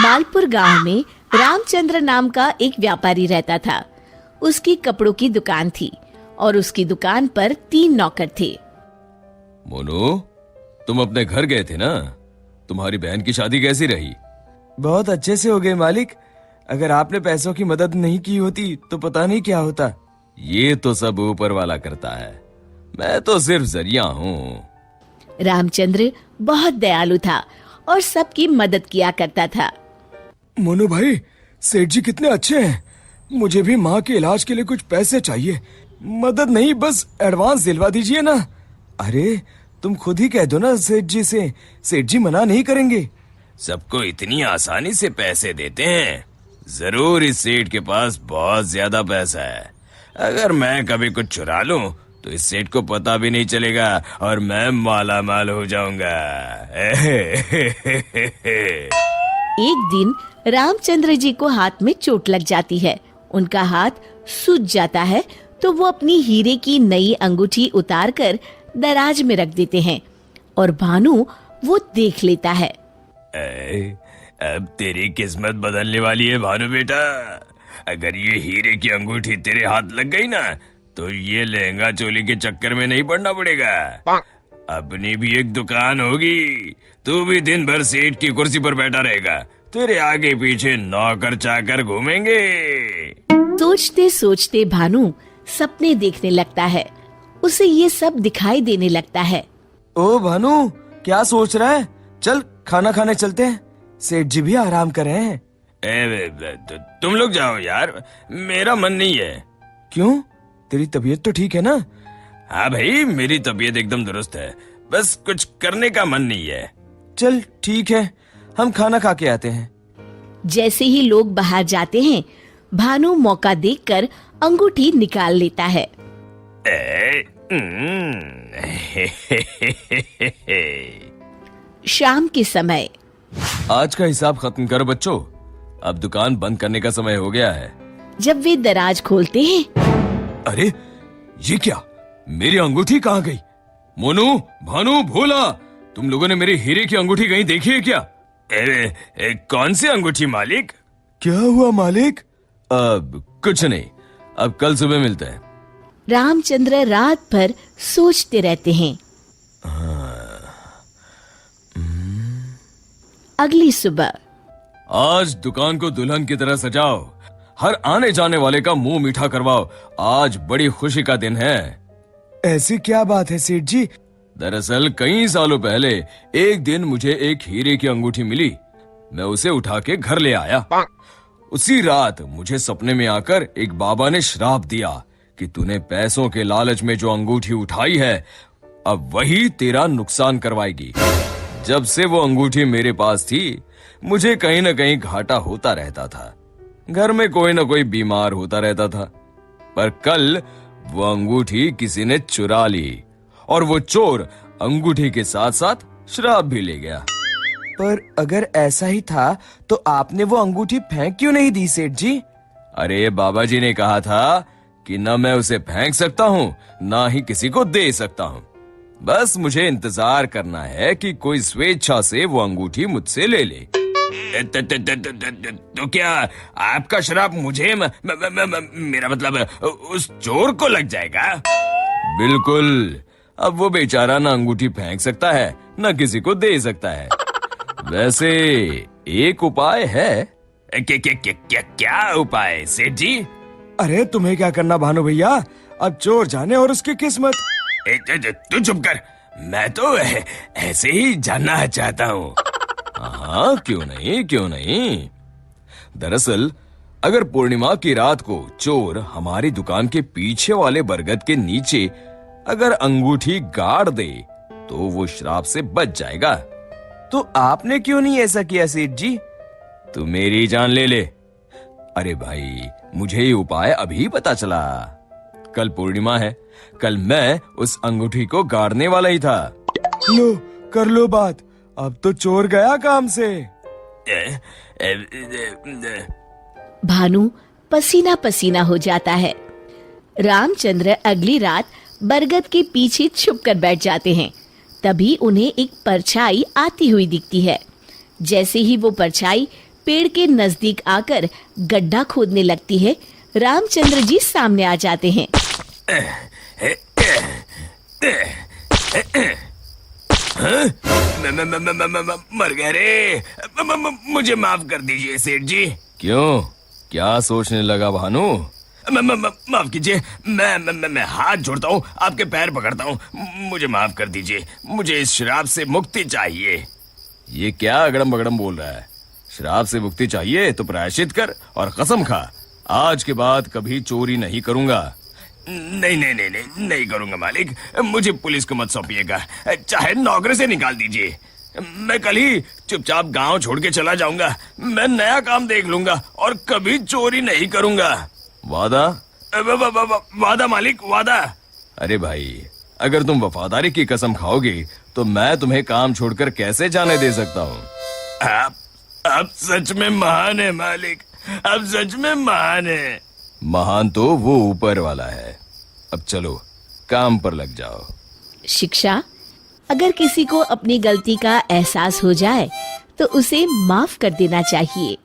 मालपुर गांव में रामचंद्र नाम का एक व्यापारी रहता था। उसकी कपड़ों की दुकान थी और उसकी दुकान पर 3 नौकर थे। मोनू, तुम अपने घर गए थे ना? तुम्हारी बहन की शादी कैसी रही? बहुत अच्छे से हो गई मालिक। अगर आपने पैसों की मदद नहीं की होती तो पता नहीं क्या होता। ये तो सब ऊपर वाला करता है, मैं तो सिर्फ जरिया हूँ। रामचंद्र बहुत दयालु था और सबकी मदद किया करता था। मोनू भाई, सेठ जी कितने अच्छे हैं। मुझे भी माँ के इलाज के लिए कुछ पैसे चाहिए। मदद नहीं, बस एडवांस दिलवा दीजिए ना। अरे तुम खुद ही कह दो ना सेठ जी से, सेठ जी मना नहीं करेंगे। सबको इतनी आसानी से पैसे देते हैं? जरूर इस सेठ के पास बहुत ज्यादा पैसा है। अगर मैं कभी कुछ चुरा लूं तो इस सेठ को पता भी नहीं चलेगा और मैं माला माल हो जाऊंगा। एक दिन रामचंद्र जी को हाथ में चोट लग जाती है। उनका हाथ सूज जाता है तो वो अपनी हीरे की नई अंगूठी उतारकर दराज में रख देते हैं और भानु वो देख लेता है। अब तेरी किस्मत बदलने वाली है भानु बेटा। अगर ये हीरे की अंगूठी तेरे हाथ लग गई ना तो ये लहंगा चोली के चक्कर में नहीं पड़ना पड़ेगा। अपनी भी एक दुकान होगी, तू भी दिन भर सेठ की कुर्सी पर बैठा रहेगा, तेरे आगे पीछे नौकर चाकर घूमेंगे। सोचते सोचते भानु सपने देखने लगता है। उसे ये सब दिखाई देने लगता है। ओ भानु, क्या सोच रहा है? चल खाना खाने चलते हैं, सेठ जी भी आराम कर रहे हैं। तुम लोग जाओ यार, मेरा मन नहीं है। क्यों? तेरी तबीयत तो ठीक है ना? हाँ भाई, मेरी तबीयत एकदम दुरुस्त है, बस कुछ करने का मन नहीं है। चल ठीक है, हम खाना खा के आते हैं। जैसे ही लोग बाहर जाते हैं, भानु मौका देखकर अंगूठी निकाल लेता है। शाम के समय आज का हिसाब खत्म करो बच्चों, अब दुकान बंद करने का समय हो गया है। जब वे दराज खोलते हैं, अरे ये क्या, मेरी अंगूठी कहाँ गई? मोनू, भानु, भोला, तुम लोगों ने मेरी हीरे की अंगूठी कहीं देखी है क्या? कौन सी अंगूठी मालिक? क्या हुआ मालिक? अब कुछ नहीं, अब कल सुबह मिलते हैं। रामचंद्र रात भर सोचते रहते हैं। अगली सुबह आज दुकान को दुल्हन की तरह सजाओ, हर आने जाने वाले का मुंह मीठा करवाओ, आज बड़ी खुशी का दिन है। ऐसी क्या बात है सेठ जी? दरअसल कई सालों पहले एक दिन मुझे एक हीरे की अंगूठी मिली। मैं उसे उठा के घर ले आया। उसी रात मुझे सपने में आकर एक बाबा ने श्राप दिया कि तूने पैसों के लालच में जो अंगूठी उठाई है, अब वही तेरा नुकसान करवाएगी। जब से वो अंगूठी मेरे पास थी, मुझे कहीं न कहीं घाटा होता रहता था। घर में कोई न कोई बीमार होता रहता था। पर कल वो अंगूठी किसी ने चुरा ली और वो चोर अंगूठी के साथ साथ श्राप भी ले गया। पर अगर ऐसा ही था तो आपने वो अंगूठी फेंक क्यों नहीं दी सेठ जी? अरे बाबा जी ने कहा था कि न मैं उसे फेंक सकता हूँ, ना ही किसी को दे सकता हूँ। बस मुझे इंतजार करना है कि कोई स्वेच्छा से वो अंगूठी मुझसे ले ले। तो क्या आपका श्राप मुझे मेरा मतलब उस चोर को लग जाएगा? बिल्कुल। अब वो बेचारा ना अंगूठी फेंक सकता है, ना किसी को दे सकता है। वैसे एक उपाय है। क्या उपाय सेठ जी? अरे तुम्हें क्या करना भानु भैया, अब चोर जाने और उसकी किस्मत। तू चुप कर, मैं तो ऐसे ही जानना चाहता हूँ। हाँ, क्यों नहीं, क्यों नहीं। दरअसल अगर पूर्णिमा की रात को चोर हमारी दुकान के पीछे वाले बरगद के नीचे अगर अंगूठी गाड़ दे तो वो श्राप से बच जाएगा। तो आपने क्यों नहीं ऐसा किया सेठ जी? तू मेरी जान ले ले। अरे भाई, मुझे ये उपाय अभी पता चला। कल पूर्णिमा है, कल मैं उस अंगूठी को गाड़ने वाला ही था। लो कर लो बात, अब तो चोर गया काम से। भानु पसीना पसीना हो जाता है। रामचंद्र अगली रात बरगद के पीछे छुपकर बैठ जाते हैं। तभी उन्हें एक परछाई आती हुई दिखती है। जैसे ही वो परछाई पेड़ के नजदीक आकर गड्ढा खोदने लगती है, रामचंद्र जी सामने आ जाते हैं। मर गए रे। मुझे माफ कर दीजिए सेठ जी। क्यों, क्या सोचने लगा भानु? माफ कीजिए, मैं हाथ जोड़ता हूँ, आपके पैर पकड़ता हूँ, मुझे माफ कर दीजिए। मुझे इस शराब से मुक्ति चाहिए। ये क्या अगड़म बगड़म बोल रहा है? शराब से मुक्ति चाहिए तो प्रायश्चित कर और कसम खा, आज के बाद कभी चोरी नहीं करूंगा। नहीं करूंगा मालिक। मुझे पुलिस को मत सौंपिएगा, चाहे नौकरी से निकाल दीजिए। मैं कल ही चुपचाप गांव छोड़ के चला जाऊंगा। मैं नया काम देख लूंगा और कभी चोरी नहीं करूंगा। वादा? वादा मालिक, वादा। अरे भाई, अगर तुम वफादारी की कसम खाओगे तो मैं तुम्हें काम छोड़कर कैसे जाने दे सकता हूँ। आप सच में महान है मालिक, आप सच में महान है। महान तो वो ऊपर वाला है। अब चलो काम पर लग जाओ। शिक्षा: अगर किसी को अपनी गलती का एहसास हो जाए तो उसे माफ कर देना चाहिए।